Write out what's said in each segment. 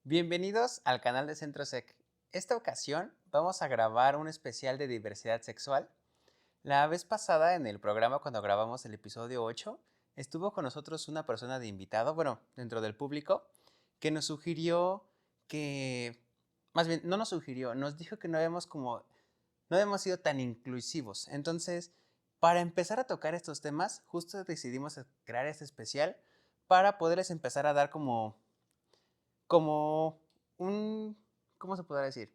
Bienvenidos al canal de CentroSec. Esta ocasión vamos a grabar un especial de diversidad sexual. La vez pasada en el programa cuando grabamos el episodio 8, estuvo con nosotros una persona de invitado, bueno, dentro del público, que nos sugirió que, más bien, no nos sugirió, nos dijo que no habíamos sido tan inclusivos. Entonces, para empezar a tocar estos temas, justo decidimos crear este especial para poderles empezar a dar como un, ¿cómo se podrá decir?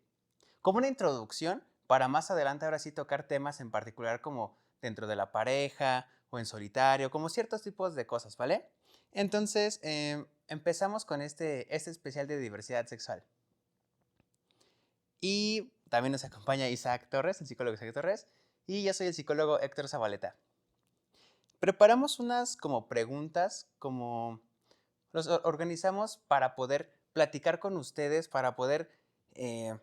Como una introducción para más adelante ahora sí tocar temas en particular como dentro de la pareja o en solitario, como ciertos tipos de cosas, ¿vale? Entonces, empezamos con este especial de diversidad sexual. Y también nos acompaña Isaac Torres, el psicólogo Isaac Torres, y yo soy el psicólogo Héctor Zabaleta. Preparamos unas como preguntas, como los organizamos para poder platicar con ustedes, para poder eh,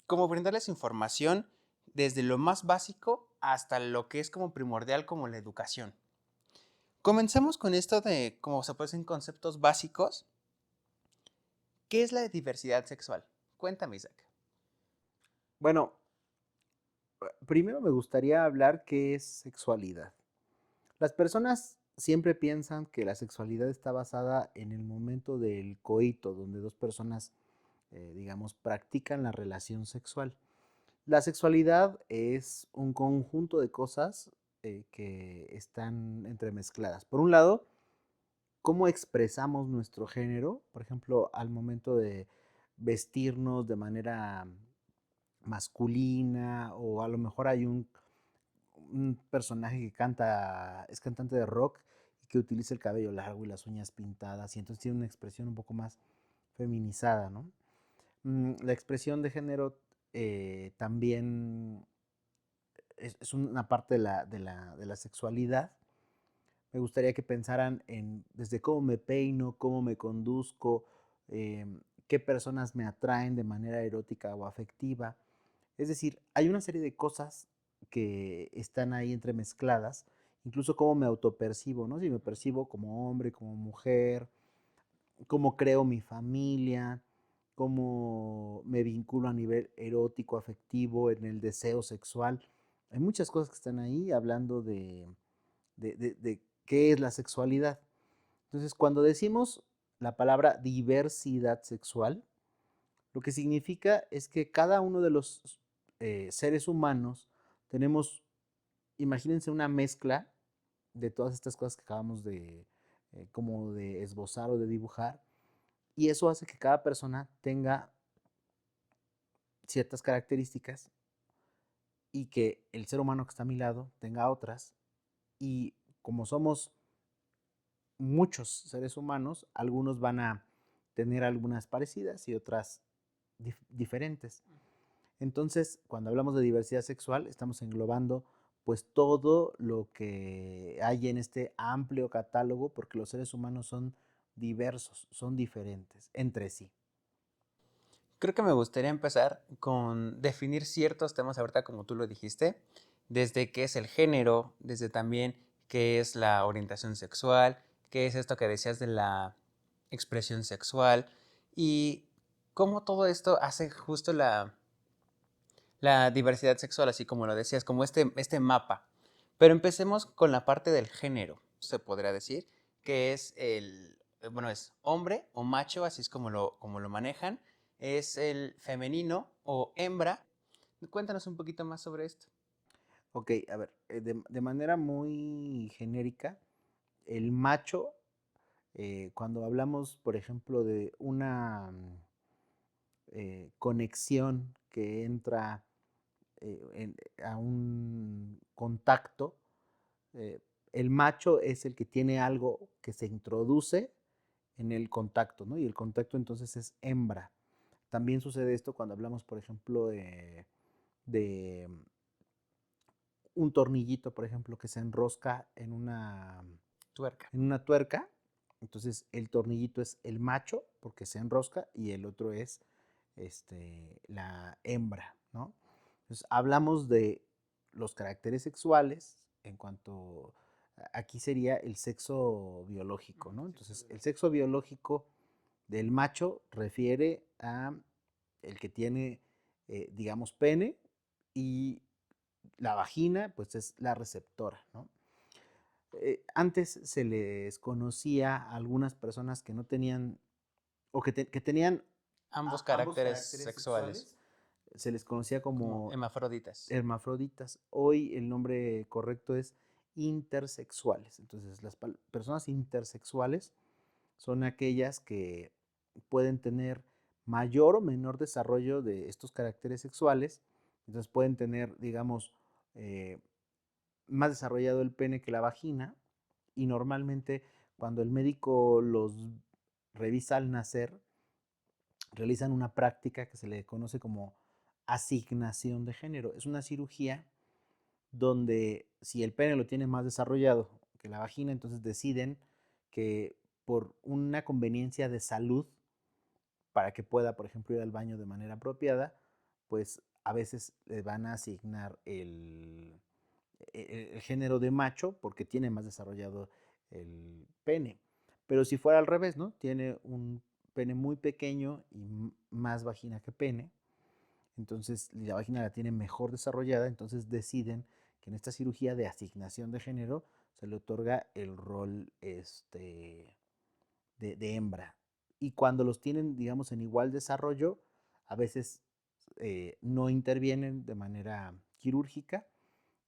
como brindarles información desde lo más básico hasta lo que es como primordial como la educación. Comencemos con esto de, como se pueden decir, conceptos básicos. ¿Qué es la diversidad sexual? Cuéntame, Isaac. Bueno, primero me gustaría hablar qué es sexualidad. Las personas siempre piensan que la sexualidad está basada en el momento del coito, donde dos personas, digamos, practican la relación sexual. La sexualidad es un conjunto de cosas que están entremezcladas. Por un lado, cómo expresamos nuestro género, por ejemplo, al momento de vestirnos de manera masculina, o a lo mejor hay un personaje que canta, es cantante de rock y que utiliza el cabello largo y las uñas pintadas, y entonces tiene una expresión un poco más feminizada, ¿no? La expresión de género también es una parte de la sexualidad. Me gustaría que pensaran en desde cómo me peino, cómo me conduzco, eh, qué personas me atraen de manera erótica o afectiva. Es decir, hay una serie de cosas que están ahí entremezcladas, incluso cómo me autopercibo, ¿no? Si me percibo como hombre, como mujer, cómo creo mi familia, cómo me vinculo a nivel erótico, afectivo, en el deseo sexual. Hay muchas cosas que están ahí hablando de qué es la sexualidad. Entonces, cuando decimos la palabra diversidad sexual, lo que significa es que cada uno de los seres humanos tenemos, imagínense una mezcla de todas estas cosas que acabamos como de esbozar o de dibujar, y eso hace que cada persona tenga ciertas características y que el ser humano que está a mi lado tenga otras, y como somos muchos seres humanos, algunos van a tener algunas parecidas y otras diferentes. Entonces, cuando hablamos de diversidad sexual, estamos englobando pues todo lo que hay en este amplio catálogo, porque los seres humanos son diversos, son diferentes entre sí. Creo que me gustaría empezar con definir ciertos temas ahorita como tú lo dijiste, desde qué es el género, desde también qué es la orientación sexual, qué es esto que decías de la expresión sexual y cómo todo esto hace justo la diversidad sexual, así como lo decías, como este mapa. Pero empecemos con la parte del género, se podría decir, que es bueno, es hombre o macho, así es como lo manejan, es el femenino o hembra. Cuéntanos un poquito más sobre esto. Ok, a ver, de manera muy genérica, el macho, cuando hablamos, por ejemplo, de una conexión que entra a un contacto, eh, el macho es el que tiene algo que se introduce en el contacto, ¿no? Y el contacto entonces es hembra. También sucede esto cuando hablamos, por ejemplo, de un tornillito, por ejemplo, que se enrosca Tuerca. en una tuerca. Entonces el tornillito es el macho porque se enrosca, y el otro es la hembra, ¿no? Entonces hablamos de los caracteres sexuales en cuanto aquí sería el sexo biológico, ¿no? Sexo Entonces el biológico. sexo biológico del macho refiere a el que tiene, digamos, pene, y la vagina, pues es la receptora, ¿no? Antes se les conocía a algunas personas que no tenían, o que tenían Ambos ambos caracteres caracteres sexuales, sexuales, se les conocía como como hermafroditas. hermafroditas. Hoy el nombre correcto es intersexuales. Entonces, las personas intersexuales son aquellas que pueden tener mayor o menor desarrollo de estos caracteres sexuales. Entonces pueden tener, digamos, eh, más desarrollado el pene que la vagina, y normalmente cuando el médico los revisa al nacer, realizan una práctica que se le conoce como asignación de género. Es una cirugía donde si el pene lo tiene más desarrollado que la vagina, entonces deciden que por una conveniencia de salud, para que pueda, por ejemplo, ir al baño de manera apropiada, pues a veces le van a asignar el género de macho porque tiene más desarrollado el pene. Pero si fuera al revés, ¿no? Tiene un pene muy pequeño y más vagina que pene, entonces la vagina la tiene mejor desarrollada, entonces deciden que en esta cirugía de asignación de género se le otorga el rol de hembra. Y cuando los tienen, digamos, en igual desarrollo, a veces no intervienen de manera quirúrgica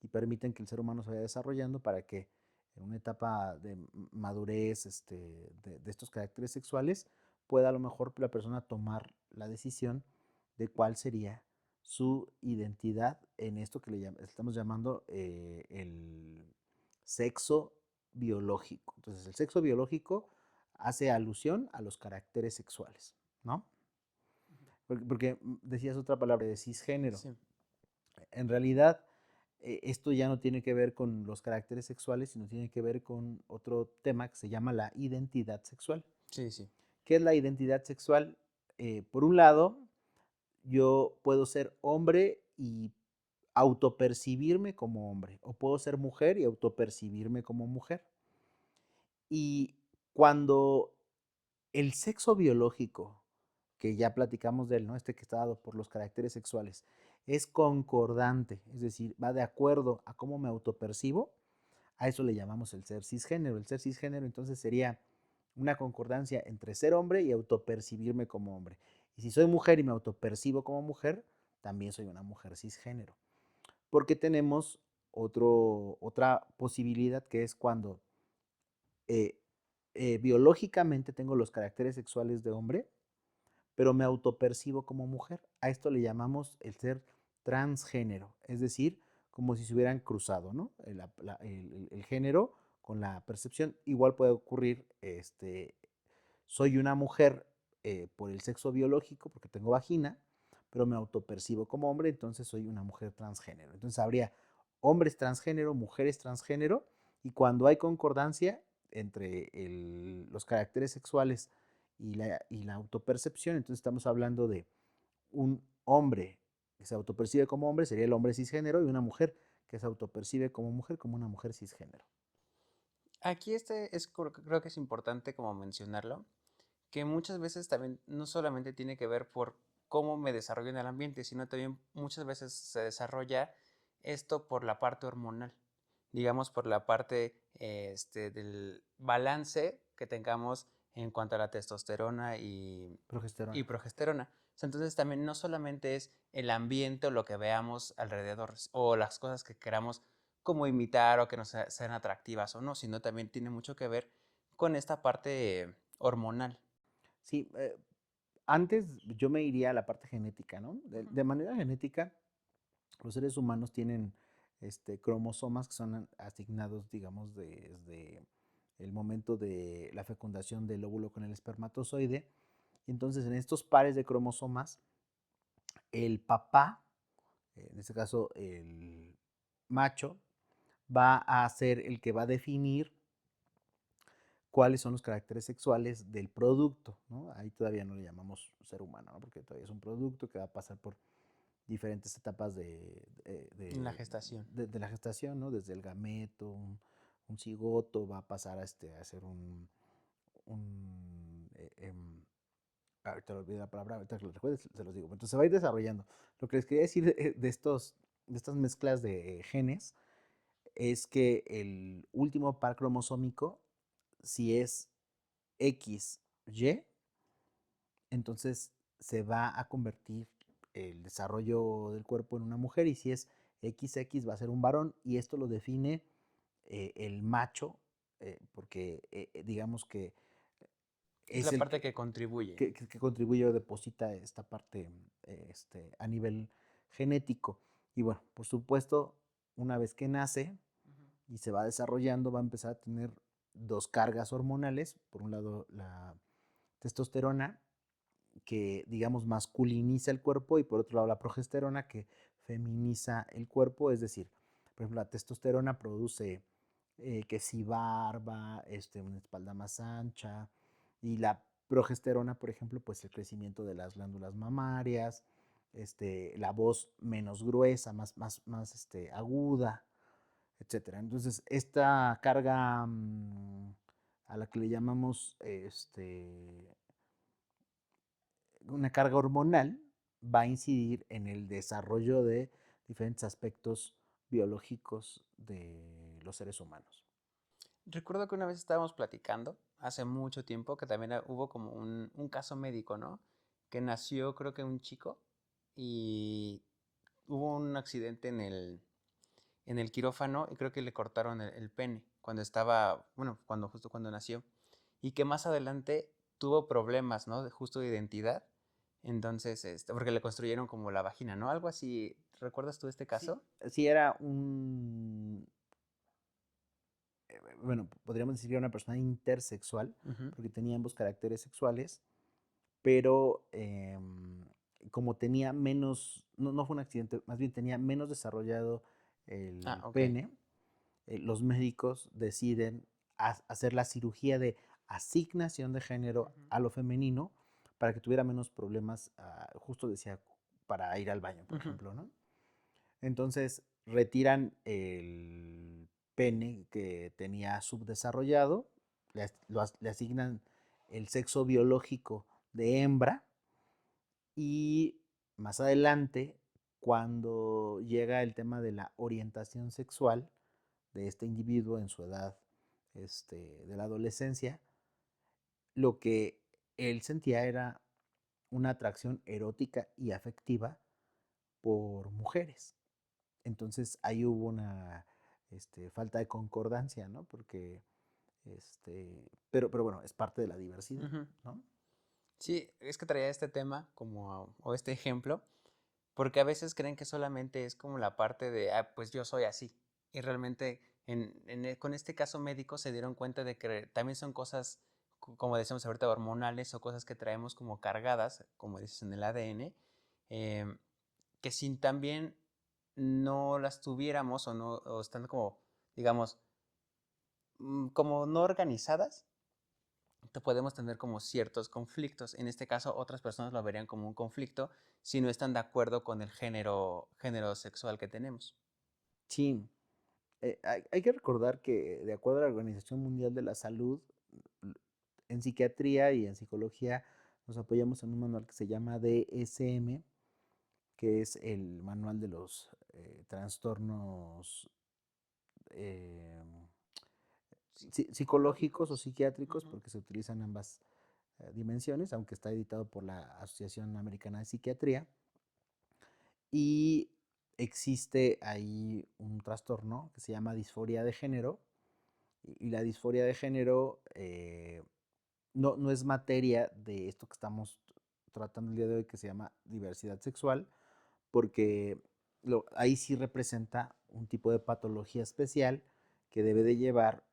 y permiten que el ser humano se vaya desarrollando para que en una etapa de madurez de estos caracteres sexuales pueda a lo mejor la persona tomar la decisión de cuál sería su identidad en esto que estamos llamando el sexo biológico. Entonces, el sexo biológico hace alusión a los caracteres sexuales, ¿no? Porque decías otra palabra de cisgénero. Sí, En realidad, esto ya no tiene que ver con los caracteres sexuales, sino tiene que ver con otro tema que se llama la identidad sexual. sí, sí. ¿Qué es la identidad sexual? Por un lado, yo puedo ser hombre y autopercibirme como hombre, o puedo ser mujer y autopercibirme como mujer. Y cuando el sexo biológico, que ya platicamos de él, ¿no? Este que está dado por los caracteres sexuales, es concordante, es decir, va de acuerdo a cómo me autopercibo, a eso le llamamos el ser cisgénero. El ser cisgénero entonces sería una concordancia entre ser hombre y autopercibirme como hombre. Y si soy mujer y me autopercibo como mujer, también soy una mujer cisgénero. Porque tenemos otra posibilidad, que es cuando eh, biológicamente tengo los caracteres sexuales de hombre, pero me autopercibo como mujer. A esto le llamamos el ser transgénero, es decir, como si se hubieran cruzado, ¿no? El género con la percepción. Igual puede ocurrir, soy una mujer por el sexo biológico, porque tengo vagina, pero me autopercibo como hombre, entonces soy una mujer transgénero. Entonces habría hombres transgénero, mujeres transgénero, y cuando hay concordancia entre los caracteres sexuales y la autopercepción, entonces estamos hablando de un hombre que se autopercibe como hombre, sería el hombre cisgénero, y una mujer que se autopercibe como mujer, como una mujer cisgénero. Aquí creo que es importante como mencionarlo, que muchas veces también no solamente tiene que ver por cómo me desarrollo en el ambiente, sino también muchas veces se desarrolla esto por la parte hormonal, digamos por la parte del balance que tengamos en cuanto a la testosterona y Progesterona. progesterona. O sea, entonces también no solamente es el ambiente o lo que veamos alrededor o las cosas que queramos como imitar o que nos sean atractivas o no, sino también tiene mucho que ver con esta parte hormonal. Sí, antes yo me iría a la parte genética, ¿no? De manera genética, los seres humanos tienen cromosomas que son asignados, digamos, desde el momento de la fecundación del óvulo con el espermatozoide. Entonces, en estos pares de cromosomas, el papá, en este caso el macho, va a ser el que va a definir cuáles son los caracteres sexuales del producto, ¿no? Ahí todavía no le llamamos ser humano, ¿no? Porque todavía es un producto que va a pasar por diferentes etapas En la gestación. de la gestación, ¿no? Desde el gameto, un cigoto, va a pasar a ser un ahorita olvidé la palabra, ahorita que lo recuerdes, se los digo. Entonces se va a ir desarrollando. Lo que les quería decir de estas mezclas de genes es que el último par cromosómico, si es XY, entonces se va a convertir el desarrollo del cuerpo en una mujer, y si es XX va a ser un varón, y esto lo define el macho, porque digamos que Es es la el parte que contribuye. que contribuye o deposita esta parte a nivel genético. Y bueno, por supuesto, una vez que nace Ujú. y se va desarrollando, va a empezar a tener dos cargas hormonales. Por un lado, la testosterona, que digamos masculiniza el cuerpo, y por otro lado la progesterona, que feminiza el cuerpo. Es decir, por ejemplo, la testosterona produce que si barba, una espalda más ancha, y la progesterona, por ejemplo, pues el crecimiento de las glándulas mamarias, la voz menos gruesa, más aguda, etcétera. Entonces, esta carga a la que le llamamos una carga hormonal va a incidir en el desarrollo de diferentes aspectos biológicos de los seres humanos. Recuerdo que una vez estábamos platicando, hace mucho tiempo, que también hubo como un caso médico, ¿no? Que nació, creo que un chico, y hubo un accidente en el quirófano y creo que le cortaron el pene cuando estaba, bueno, justo cuando nació. Y que más adelante tuvo problemas, ¿no? Justo de identidad. Entonces, porque le construyeron como la vagina, ¿no? Algo así. ¿Recuerdas tú este Sí, caso? sí era un, bueno, podríamos decir que era una persona intersexual, Ujú. porque tenía ambos caracteres sexuales, pero como tenía menos, no fue un accidente, más bien tenía menos desarrollado Ah, el ok. pene, los médicos deciden hacer la cirugía de asignación de género Ujú. a lo femenino para que tuviera menos problemas, justo decía, para ir al baño, por Ujú. ejemplo, ¿no? Entonces retiran el pene que tenía subdesarrollado, le asignan el sexo biológico de hembra, y más adelante, cuando llega el tema de la orientación sexual de este individuo en su edad de la adolescencia, lo que él sentía era una atracción erótica y afectiva por mujeres. Entonces ahí hubo una falta de concordancia, ¿no? Porque, pero bueno, es parte de la diversidad, Ujú. ¿no? Sí, es que traía este tema o este ejemplo, porque a veces creen que solamente es como la parte de, ah, pues yo soy así. Y realmente con este caso médico se dieron cuenta de que también son cosas, como decíamos ahorita, hormonales o cosas que traemos como cargadas, como dices en el ADN, em, que si también no las tuviéramos o no, o están como, digamos, como no organizadas, podemos tener como ciertos conflictos. En este caso, otras personas lo verían como un conflicto si no están de acuerdo con el género sexual que tenemos. Sí, hay que recordar que de acuerdo a la Organización Mundial de la Salud, en psiquiatría y en psicología nos apoyamos en un manual que se llama DSM, que es el manual de los trastornos eh, Sí, psicológicos o psicológicos. psiquiátricos, Ujú. porque se utilizan ambas dimensiones, aunque está editado por la Asociación Americana de Psiquiatría. Y existe ahí un trastorno que se llama disforia de género, y la disforia de género no es materia de esto que estamos tratando el día de hoy, que se llama diversidad sexual, porque ahí sí representa un tipo de patología especial que debe de llevar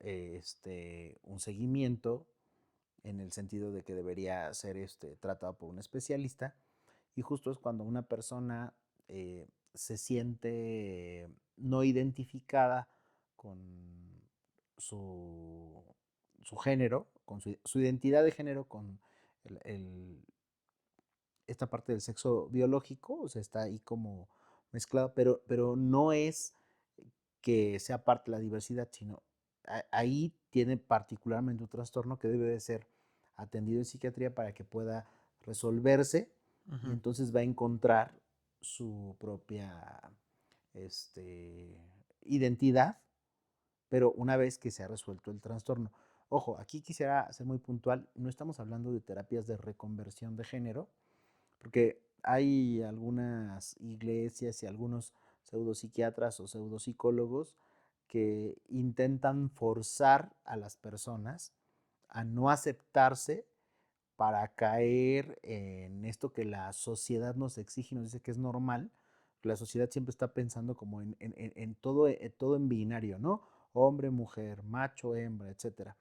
un seguimiento, en el sentido de que debería ser tratado por un especialista. Y justo es cuando una persona se siente no identificada con su, su género, con su identidad de género, con esta parte del sexo biológico, o sea, está ahí como mezclado, pero no es que sea parte de la diversidad, sino ahí tiene particularmente un trastorno que debe de ser atendido en psiquiatría para que pueda resolverse y Ujú. entonces va a encontrar su propia identidad, pero una vez que se ha resuelto el trastorno. Ojo, aquí quisiera ser muy puntual, no estamos hablando de terapias de reconversión de género, porque hay algunas iglesias y algunos pseudopsiquiatras o pseudopsicólogos que intentan forzar a las personas a no aceptarse para caer en esto que la sociedad nos exige y nos dice que es normal. La sociedad siempre está pensando como en todo en binario, ¿no? Hombre, mujer, macho, hembra, etcétera.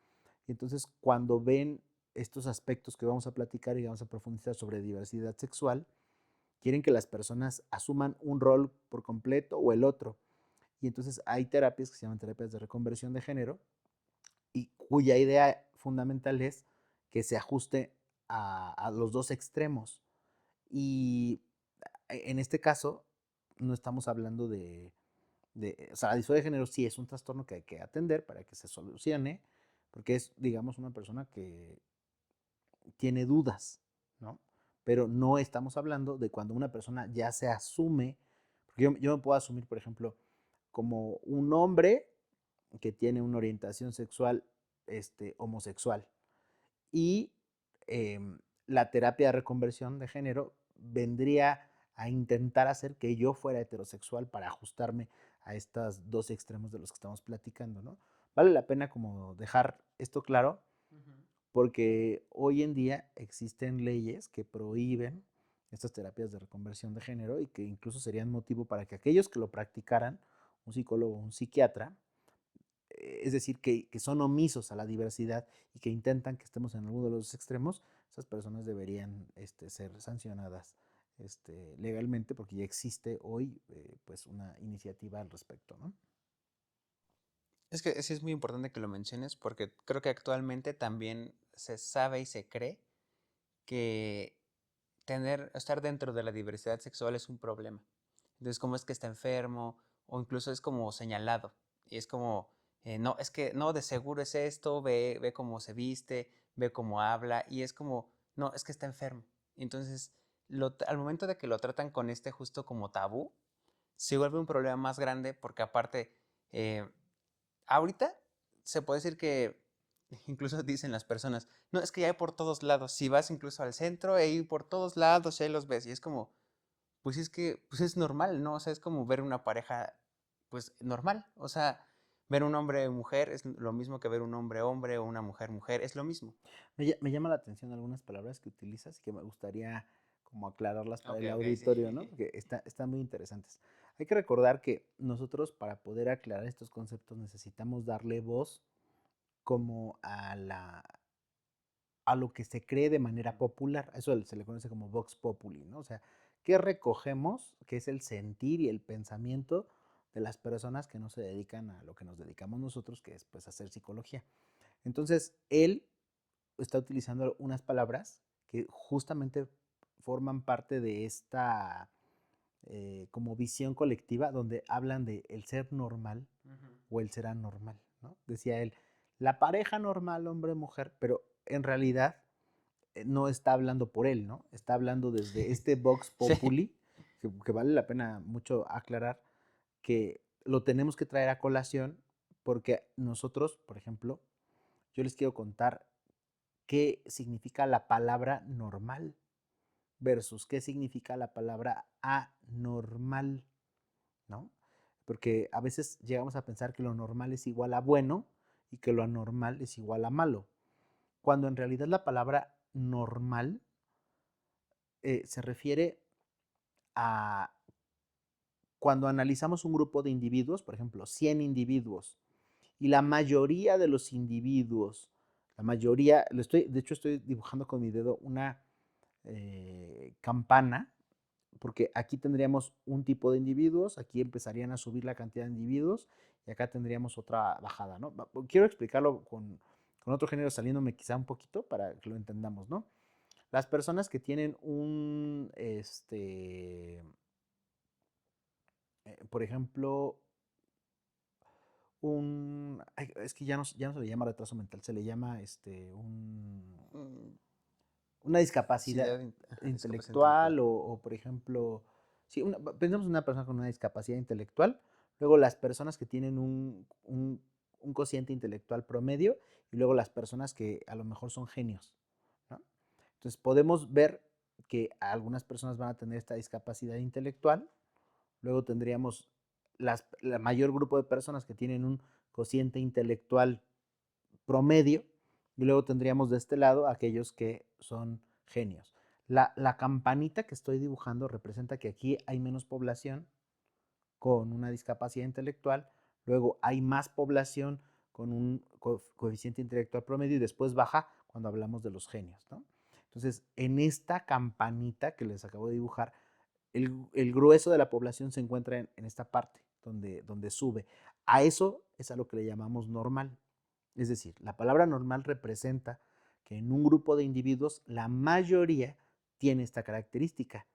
Y entonces cuando ven estos aspectos que vamos a platicar y vamos a profundizar sobre diversidad sexual, quieren que las personas asuman un rol por completo o el otro. Y entonces hay terapias que se llaman terapias de reconversión de género y cuya idea fundamental es que se ajuste a los dos extremos. Y en este caso, no estamos hablando o sea, la disforia de género sí es un trastorno que hay que atender para que se solucione, porque es, digamos, una persona que tiene dudas, ¿no? Pero no estamos hablando de cuando una persona ya se asume, porque yo me puedo asumir, por ejemplo, como un hombre que tiene una orientación sexual homosexual. Y eh, la terapia de reconversión de género vendría a intentar hacer que yo fuera heterosexual para ajustarme a estos dos extremos de los que estamos platicando, ¿no? Vale la pena como dejar esto claro Ujú. porque hoy en día existen leyes que prohíben estas terapias de reconversión de género y que incluso serían motivo para que aquellos que lo practicaran, un psicólogo o un psiquiatra, es decir, que son omisos a la diversidad y que intentan que estemos en alguno de los extremos, esas personas deberían ser sancionadas legalmente porque ya existe hoy pues una iniciativa al respecto, ¿no? Es que sí es muy importante que lo menciones porque creo que actualmente también se sabe y se cree que estar dentro de la diversidad sexual es un problema. Entonces, como es que está enfermo o incluso es como señalado. Y es como, no, es que no, de seguro es esto, ve cómo se viste, ve cómo habla y es como, no, es que está enfermo. Entonces, al momento de que lo tratan con este justo como tabú, se vuelve un problema más grande porque aparte, eh, ahorita se puede decir que incluso dicen las personas, no, es que ya hay por todos lados, si vas incluso al centro, ahí por todos lados, ahí los ves, y es como, pues es que, pues es normal, ¿no? O sea, es como ver una pareja, pues normal, o sea, ver un hombre mujer es lo mismo que ver un hombre hombre o una mujer mujer, es lo mismo. Me llama la atención algunas palabras que utilizas y que me gustaría como aclararlas para Ok, el ok, sí. auditorio, ¿no? Porque están muy interesantes. Hay que recordar que nosotros para poder aclarar estos conceptos necesitamos darle voz como a lo que se cree de manera Ujú. popular. Eso se le conoce como vox populi, ¿no? O sea, ¿qué recogemos? ¿Qué es el sentir y el pensamiento de las personas que no se dedican a lo que nos dedicamos nosotros, que es pues hacer psicología? Entonces, él está utilizando unas palabras que justamente forman parte de esta como visión colectiva donde hablan de el ser normal Ujú. o el ser anormal, ¿no? Decía él, la pareja normal hombre-mujer, pero en realidad no está hablando por él, ¿no? Está hablando desde este Vox Sí. Populi, que vale la pena mucho aclarar, que lo tenemos que traer a colación porque nosotros, por ejemplo, yo les quiero contar qué significa la palabra normal versus qué significa la palabra anormal, ¿no? Porque a veces llegamos a pensar que lo normal es igual a bueno y que lo anormal es igual a malo, cuando en realidad la palabra normal se refiere a cuando analizamos un grupo de individuos, por ejemplo, 100 individuos, y la mayoría de los individuos, la mayoría, de hecho estoy dibujando con mi dedo una campana, porque aquí tendríamos un tipo de individuos, aquí empezarían a subir la cantidad de individuos y acá tendríamos otra bajada, ¿no? Quiero explicarlo con otro género saliéndome quizá un poquito para que lo entendamos, ¿no? Las personas que tienen por ejemplo, es que ya no se le llama retraso mental, se le llama Mm, una discapacidad Discapacidad intelectual. intelectual o, por ejemplo, sí, pensemos en una persona con una discapacidad intelectual, luego las personas que tienen un cociente intelectual promedio y luego las personas que a lo mejor son genios, ¿no? Entonces podemos ver que algunas personas van a tener esta discapacidad intelectual, luego tendríamos la mayor grupo de personas que tienen un cociente intelectual promedio, y luego tendríamos de este lado aquellos que son genios. La campanita que estoy dibujando representa que aquí hay menos población con una discapacidad intelectual, luego hay más población con un coeficiente intelectual promedio y después baja cuando hablamos de los genios, ¿no? Entonces, en esta campanita que les acabo de dibujar, el grueso de la población se encuentra en esta parte donde sube. A eso es a lo que le llamamos normal. Es decir, la palabra normal representa que en un grupo de individuos la mayoría tiene esta característica,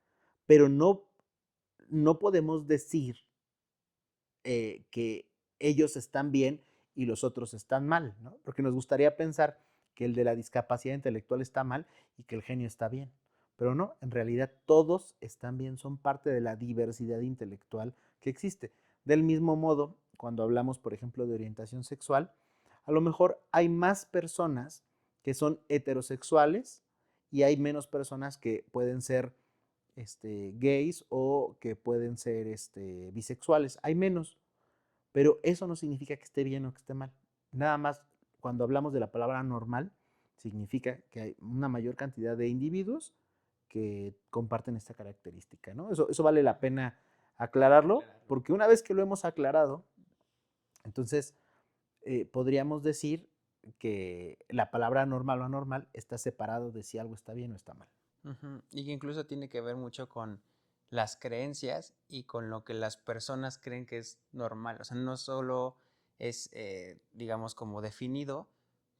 pero no podemos decir que ellos están bien y los otros están mal, ¿no? Porque nos gustaría pensar que el de la discapacidad intelectual está mal y que el genio está bien. Pero no, en realidad todos están bien, son parte de la diversidad intelectual que existe. Del mismo modo, cuando hablamos, por ejemplo, de orientación sexual, a lo mejor hay más personas que son heterosexuales y hay menos personas que pueden ser gays o que pueden ser bisexuales. Hay menos, pero eso no significa que esté bien o que esté mal. Nada más, cuando hablamos de la palabra normal, significa que hay una mayor cantidad de individuos que comparten esta característica, ¿no? Eso vale la pena aclararlo, porque una vez que lo hemos aclarado, entonces podríamos decir que la palabra normal o anormal está separado de si algo está bien o está mal. Ujú. Y que incluso tiene que ver mucho con las creencias y con lo que las personas creen que es normal. O sea, no solo es, digamos, como definido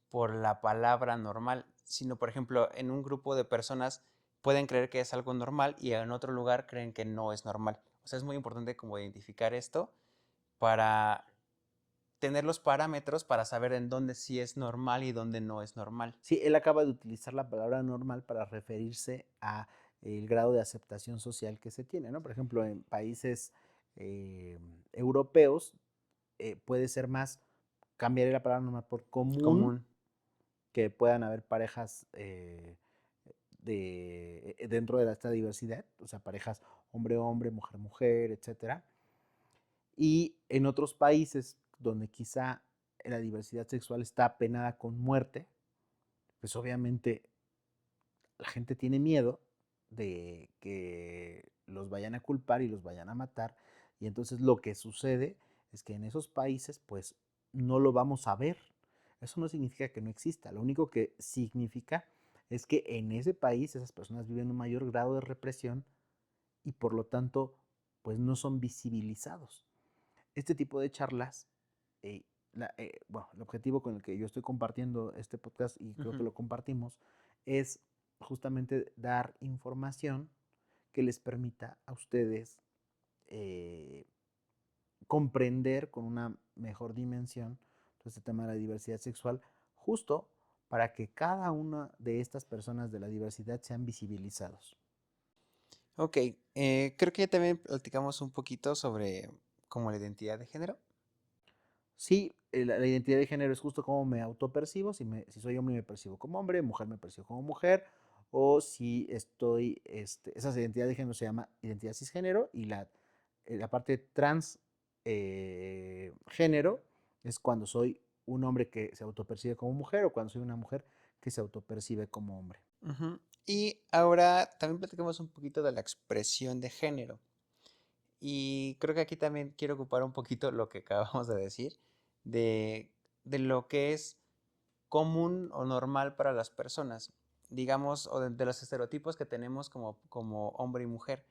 por la palabra normal, sino, por ejemplo, en un grupo de personas pueden creer que es algo normal y en otro lugar creen que no es normal. O sea, es muy importante como identificar esto para tener los parámetros para saber en dónde sí es normal y dónde no es normal. Sí, él acaba de utilizar la palabra normal para referirse a el grado de aceptación social que se tiene, ¿no? Por ejemplo, en países eh, europeos puede ser más cambiar la palabra normal por común, Común. que puedan haber parejas dentro de esta diversidad, o sea, parejas hombre-hombre, mujer-mujer, etcétera. Y en otros países donde quizá la diversidad sexual está penada con muerte, pues obviamente la gente tiene miedo de que los vayan a culpar y los vayan a matar. Y entonces lo que sucede es que en esos países pues no lo vamos a ver. Eso no significa que no exista. Lo único que significa es que en ese país esas personas viven un mayor grado de represión y por lo tanto pues no son visibilizados. Este tipo de charlas, bueno, el objetivo con el que yo estoy compartiendo este podcast y creo que Ujú. lo compartimos es justamente dar información que les permita a ustedes eh, comprender con una mejor dimensión todo este tema de la diversidad sexual, justo para que cada una de estas personas de la diversidad sean visibilizados. Ok, creo que ya también platicamos un poquito sobre como la identidad de género. Sí, la identidad de género es justo cómo me autopercibo, si soy hombre me percibo como hombre, mujer me percibo como mujer, o si estoy, esa identidad de género se llama identidad cisgénero y la parte trans género es cuando soy un hombre que se autopercibe como mujer o cuando soy una mujer que se autopercibe como hombre. Ujú. Y ahora también platicamos un poquito de la expresión de género. Y creo que aquí también quiero ocupar un poquito lo que acabamos de decir, de, de lo que es común o normal para las personas, digamos, o de los estereotipos que tenemos como hombre y mujer.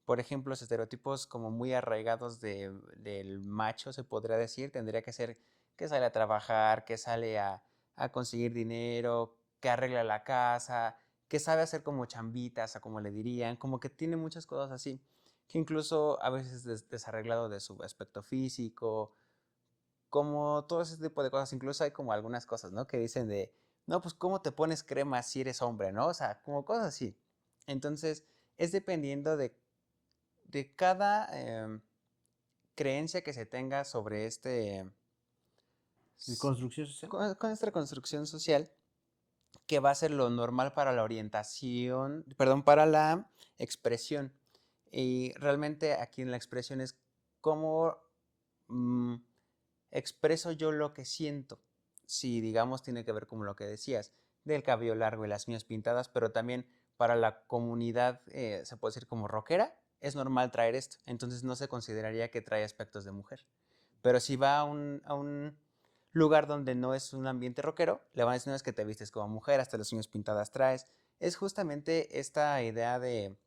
Por ejemplo, los estereotipos como muy arraigados del macho, se podría decir, tendría que ser que sale a trabajar, que sale a conseguir dinero, que arregla la casa, que sabe hacer como chambitas, a como le dirían, como que tiene muchas cosas así, que incluso a veces desarreglado de su aspecto físico, como todo ese tipo de cosas. Incluso hay como algunas cosas, ¿no? Que dicen de no, pues ¿cómo te pones crema si eres hombre, no? O sea, como cosas así. Entonces, es dependiendo de cada creencia que se tenga sobre ¿Y construcción social? con esta construcción social, que va a ser lo normal para la orientación, perdón, para la expresión. Y realmente aquí en la expresión es cómo mm, expreso yo lo que siento. Si, digamos, tiene que ver con lo que decías, del cabello largo y las uñas pintadas, pero también para la comunidad, se puede decir como rockera, es normal traer esto. Entonces no se consideraría que trae aspectos de mujer. Pero si va a un lugar donde no es un ambiente rockero, le van a decir, no es que te vistes como mujer, hasta las uñas pintadas traes. Es justamente esta idea de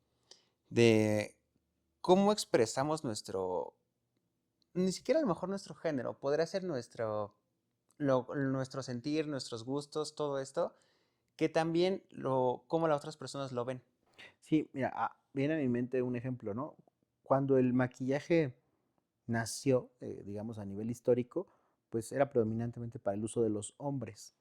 cómo expresamos ni siquiera a lo mejor nuestro género, podría ser nuestro sentir, nuestros gustos, todo esto, que también cómo las otras personas lo ven. Sí, mira, viene a mi mente un ejemplo, ¿no? Cuando el maquillaje nació, digamos, a nivel histórico, pues era predominantemente para el uso de los hombres.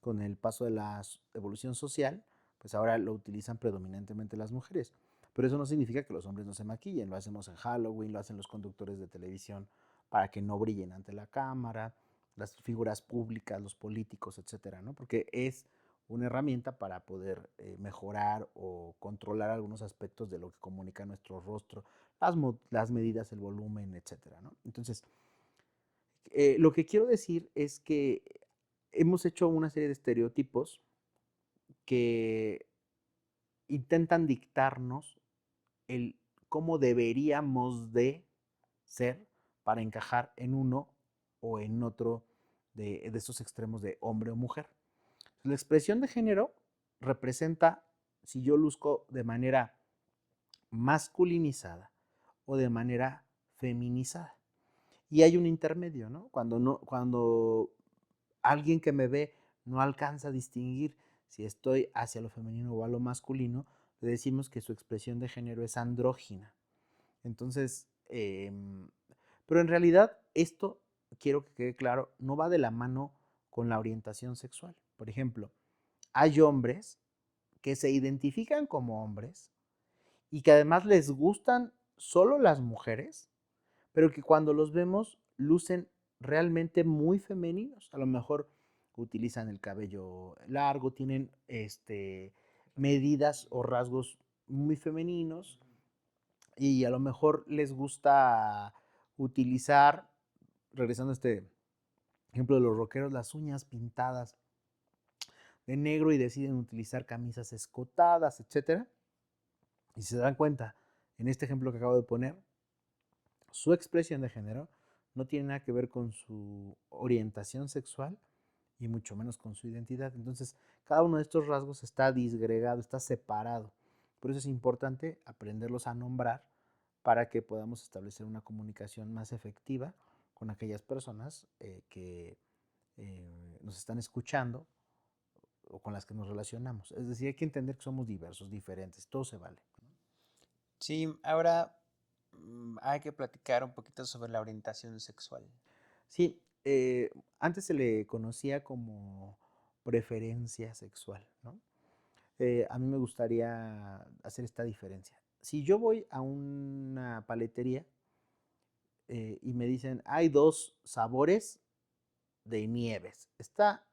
Con el paso de la evolución social, pues ahora lo utilizan predominantemente las mujeres. Pero eso no significa que los hombres no se maquillen. Lo hacemos en Halloween, lo hacen los conductores de televisión para que no brillen ante la cámara, las figuras públicas, los políticos, etcétera, ¿no? Porque es una herramienta para poder mejorar o controlar algunos aspectos de lo que comunica nuestro rostro, las medidas, el volumen, etcétera, ¿no? Entonces, lo que quiero decir es que hemos hecho una serie de estereotipos que intentan dictarnos el cómo deberíamos de ser para encajar en uno o en otro de estos extremos de hombre o mujer. La expresión de género representa si yo luzco de manera masculinizada o de manera feminizada. Y hay un intermedio, ¿no? Cuando alguien que me ve no alcanza a distinguir si estoy hacia lo femenino o a lo masculino, le decimos que su expresión de género es andrógina. Entonces, pero en realidad esto, quiero que quede claro, no va de la mano con la orientación sexual. Por ejemplo, hay hombres que se identifican como hombres y que además les gustan solo las mujeres, pero que cuando los vemos lucen realmente muy femeninos. A lo mejor utilizan el cabello largo, tienen medidas o rasgos muy femeninos y a lo mejor les gusta utilizar, regresando a este ejemplo de los rockeros, las uñas pintadas de negro y deciden utilizar camisas escotadas, etcétera. Y se dan cuenta, en este ejemplo que acabo de poner, su expresión de género no tiene nada que ver con su orientación sexual y mucho menos con su identidad. Entonces, cada uno de estos rasgos está disgregado, está separado. Por eso es importante aprenderlos a nombrar para que podamos establecer una comunicación más efectiva con aquellas personas que nos están escuchando o con las que nos relacionamos. Es decir, hay que entender que somos diversos, diferentes, todo se vale. Sí, ahora hay que platicar un poquito sobre la orientación sexual. Sí, antes se le conocía como preferencia sexual, ¿no? A mí me gustaría hacer esta diferencia. Si yo voy a una paletería y me dicen, hay dos sabores de nieves. Está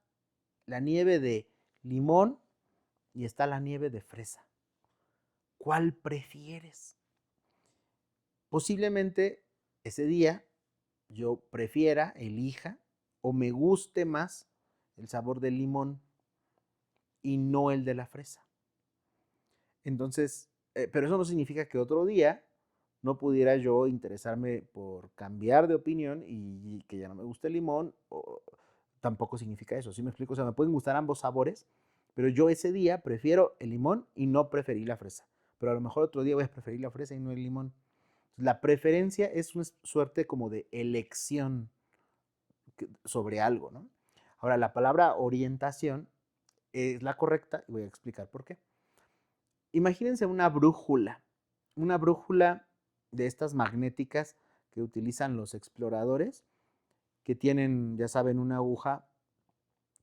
la nieve de limón y está la nieve de fresa. ¿Cuál prefieres? Posiblemente ese día yo prefiera, elija o me guste más el sabor del limón y no el de la fresa. Entonces, pero eso no significa que otro día no pudiera yo interesarme por cambiar de opinión y que ya no me guste el limón, o tampoco significa eso, ¿sí me explico? O sea, me pueden gustar ambos sabores, pero yo ese día prefiero el limón y no preferí la fresa. Pero a lo mejor otro día voy a preferir la fresa y no el limón. La preferencia es una suerte como de elección sobre algo, ¿no? Ahora, la palabra orientación es la correcta y voy a explicar por qué. Imagínense una brújula de estas magnéticas que utilizan los exploradores, que tienen, ya saben, una aguja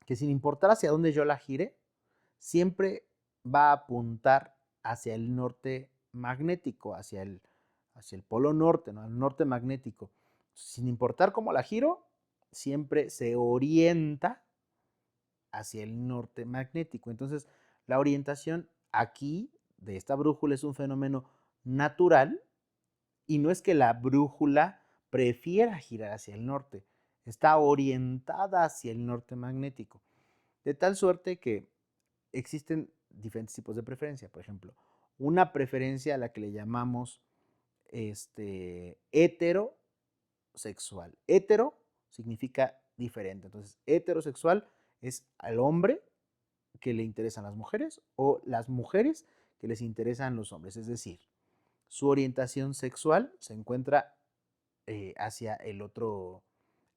que sin importar hacia dónde yo la gire, siempre va a apuntar hacia el norte magnético, hacia el polo norte, ¿no? Al norte magnético. Sin importar cómo la giro, siempre se orienta hacia el norte magnético. Entonces, la orientación aquí de esta brújula es un fenómeno natural y no es que la brújula prefiera girar hacia el norte, está orientada hacia el norte magnético. De tal suerte que existen diferentes tipos de preferencia. Por ejemplo, una preferencia a la que le llamamos heterosexual. Hetero significa diferente. Entonces, heterosexual es al hombre que le interesan las mujeres o las mujeres que les interesan los hombres. Es decir, su orientación sexual se encuentra hacia el otro,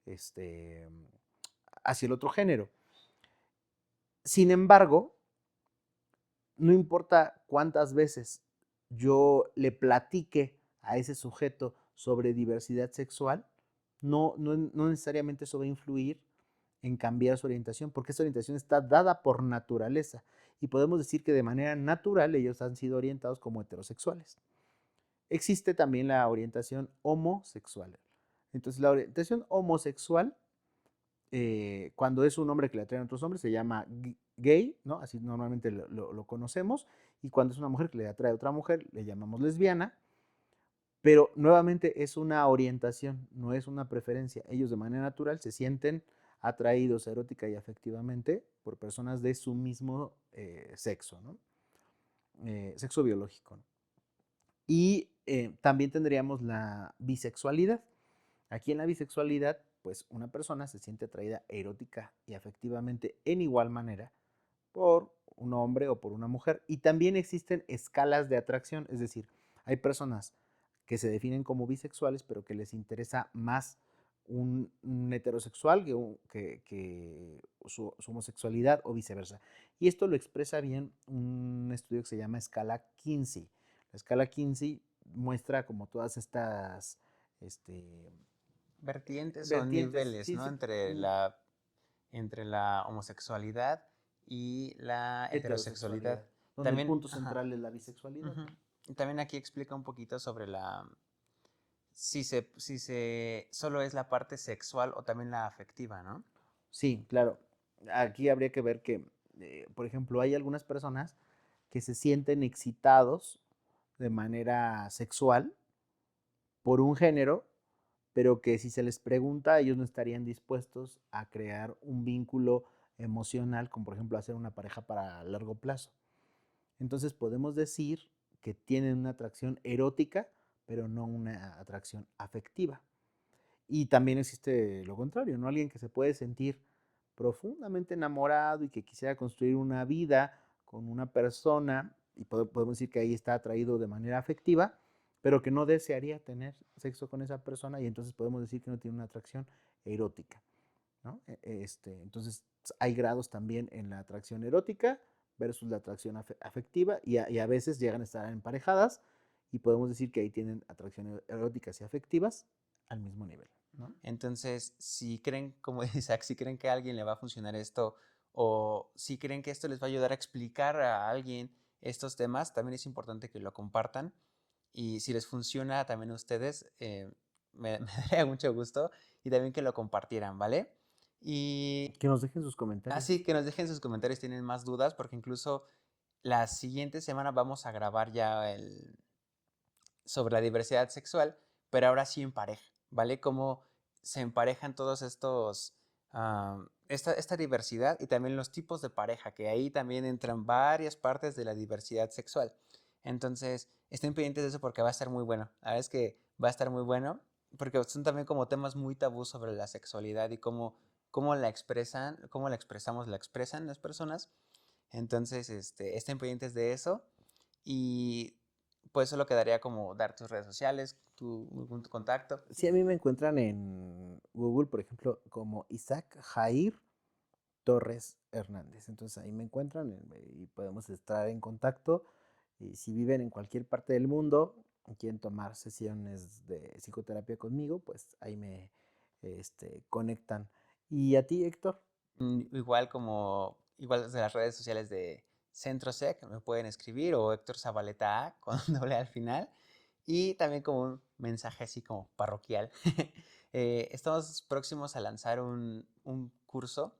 este, hacia el otro género. Sin embargo, no importa cuántas veces yo le platique a ese sujeto sobre diversidad sexual, no necesariamente eso va a influir en cambiar su orientación, porque esa orientación está dada por naturaleza. Y podemos decir que de manera natural ellos han sido orientados como heterosexuales. Existe también la orientación homosexual. Entonces, la orientación homosexual, cuando es un hombre que le atraen a otros hombres, se llama gay, ¿no? Así normalmente lo conocemos. Y cuando es una mujer que le atrae a otra mujer, le llamamos lesbiana. Pero nuevamente es una orientación, no es una preferencia. Ellos de manera natural se sienten atraídos erótica y afectivamente por personas de su mismo sexo, ¿no? Sexo biológico, ¿no? Y también tendríamos la bisexualidad. Aquí en la bisexualidad, pues una persona se siente atraída erótica y afectivamente en igual manera por un hombre o por una mujer. Y también existen escalas de atracción, es decir, hay personas que se definen como bisexuales, pero que les interesa más un heterosexual que su homosexualidad o viceversa. Y esto lo expresa bien un estudio que se llama escala Kinsey. La escala Kinsey muestra como todas estas Vertientes o vertientes. niveles, Sí, ¿no? sí. Entre la homosexualidad y la heterosexualidad. Heterosexualidad, donde el También, punto ajá, central es la bisexualidad, ujú. ¿no? Y también aquí explica un poquito sobre si se solo es la parte sexual o también la afectiva, ¿no? Sí, claro. Aquí habría que ver que, por ejemplo, hay algunas personas que se sienten excitados de manera sexual por un género, pero que si se les pregunta, ellos no estarían dispuestos a crear un vínculo emocional, como por ejemplo hacer una pareja para largo plazo. Entonces podemos decir que tienen una atracción erótica, pero no una atracción afectiva. Y también existe lo contrario, ¿no? Alguien que se puede sentir profundamente enamorado y que quisiera construir una vida con una persona, y podemos decir que ahí está atraído de manera afectiva, pero que no desearía tener sexo con esa persona y entonces podemos decir que no tiene una atracción erótica, ¿no? Entonces hay grados también en la atracción erótica versus la atracción afectiva y a veces llegan a estar emparejadas y podemos decir que ahí tienen atracciones eróticas y afectivas al mismo nivel, ¿no? Entonces, si creen, como dice Isaac, si creen que a alguien le va a funcionar esto o si creen que esto les va a ayudar a explicar a alguien estos temas, también es importante que lo compartan y si les funciona también a ustedes, me daría mucho gusto y también que lo compartieran, ¿vale? Y Que nos dejen sus comentarios. así que nos dejen sus comentarios si tienen más dudas, porque incluso la siguiente semana vamos a grabar ya sobre la diversidad sexual, pero ahora sí en pareja, ¿vale? Cómo se emparejan todos esta diversidad y también los tipos de pareja, que ahí también entran varias partes de la diversidad sexual. Entonces, estén pendientes de eso porque va a estar muy bueno. La verdad es que va a estar muy bueno porque son también como temas muy tabú sobre la sexualidad y cómo la expresan, cómo la expresamos, la expresan las personas. Entonces, estén pendientes de eso. Y pues solo quedaría como dar tus redes sociales, tu contacto. Sí, a mí me encuentran en Google, por ejemplo, como Isaac Jair Torres Hernández. Entonces ahí me encuentran y podemos estar en contacto. Y si viven en cualquier parte del mundo y quieren tomar sesiones de psicoterapia conmigo, pues ahí me conectan. ¿Y a ti, Héctor? Igual desde las redes sociales de CentroSec me pueden escribir o Héctor Zabaleta A con doble A al final. Y también como un mensaje así como parroquial. Estamos próximos a lanzar un curso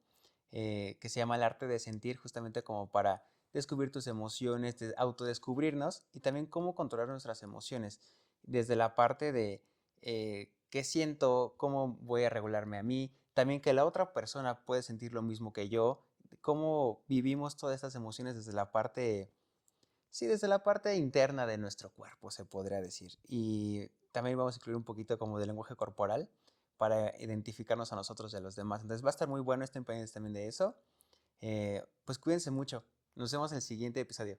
que se llama El arte de sentir, justamente como para descubrir tus emociones, autodescubrirnos y también cómo controlar nuestras emociones. Desde la parte de qué siento, cómo voy a regularme a mí, también que la otra persona puede sentir lo mismo que yo, cómo vivimos todas estas emociones desde la parte, sí, desde la parte interna de nuestro cuerpo, se podría decir. Y también vamos a incluir un poquito como de lenguaje corporal para identificarnos a nosotros y a los demás. Entonces va a estar muy bueno, estén pendientes también de eso. Pues cuídense mucho. Nos vemos en el siguiente episodio.